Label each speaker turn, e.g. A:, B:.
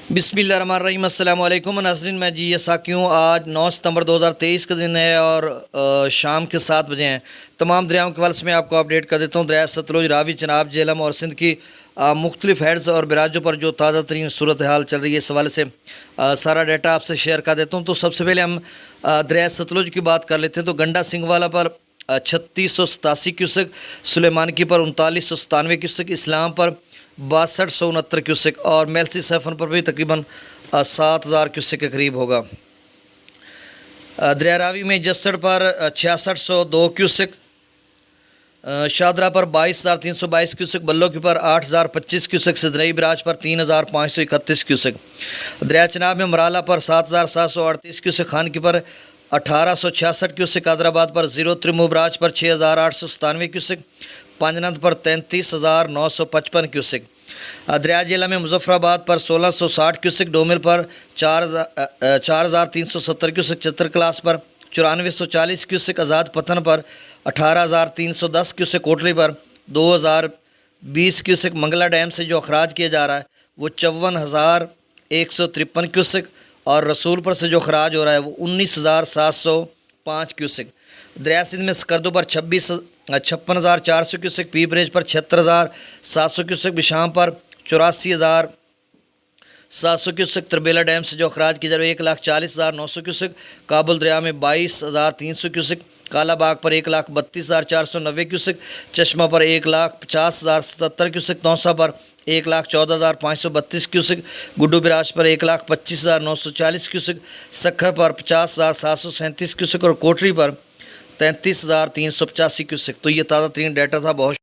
A: बिस्मिल्लाहिर्रहमानिर्रहीम अस्सलाम वालेकुम नाज़रीन, मैं जी ये साकी हूँ। आज 9 सितंबर 2023 का दिन है और शाम के 7 बजे हैं। तमाम दरियाओं के हवाले से मैं आपको अपडेट कर देता हूँ। दरिया सतलुज, रावी, चनाब, झेलम और सिंध की मुख्तलिफ हेड्स और बराजों पर जो ताज़ा तरीन सूरत हाल चल रही है, इस हवाले से सारा डाटा आपसे शेयर कर देता हूँ। तो सबसे पहले हम दरिया सतलुज की बात कर लेते हैं। तो गंडा सिंघवाला पर 3687 क्यूसेक, सुलेमानकी पर 3997 क्यूसेक, इस्लाम पर 6269 क्यूसेक और मेलसी सैफन पर भी तकरीबन 7000 क्यूसेक के करीब होगा। दरिया रावी में जसड़ पर 6602 क्यूसेक, शादरा पर 22322 क्यूसेक, बल्लो की पर 8025 क्यूसेक, सिदरई बराज पर 3531 क्यूसेक। दरिया चनाब में मराला पर 7738 क्यूसेक, खान की पर 1866 क्यूसेक, हैदराबाद पर 0 त्रिमू बराज पर 6897 क्यूसेक, पांजनंद पर 33,955 क्यूसेक। दरिया जिला में मुजफ्फराबाद पर 1660 क्यूसेक, डोमिल पर 4370 क्यूसेक, चतर क्लास पर 9440 क्यूसेक, आज़ाद पथन पर 18310 क्यूसेक, कोटली पर 2020 क्यूसेक। मंगला डैम से जो अखराज किया जा रहा है वो 54,153 क्यूसेक और रसूलपुर से जो अखराज हो रहा है वो 19,705 क्यूसेक। दरिया सिंध में स्कर्दो पर 56,400 क्यूसेक, पी ब्रिज पर 76,700 क्यूसेक, बिशाम पर 84,700 क्यूसेक। तरबेला डैम से जो अखराज किया जा रहा है 1,40,900 क्यूसेक। काबुल दरिया में 22,300 क्यूसेक, कालाबाग पर 1,32,490 क्यूसेक, चश्मा पर 1,50,077 क्यूसेक, तौसा पर 1,14,532 क्यूसेक, गुड्डू बिराज पर 1,25,940 क्यूसेक, सखर पर 50,737 क्यूसेक और कोटरी पर 33,385 क्यूसेक। तो ये ताज़ा तरीन डाटा था। बहुत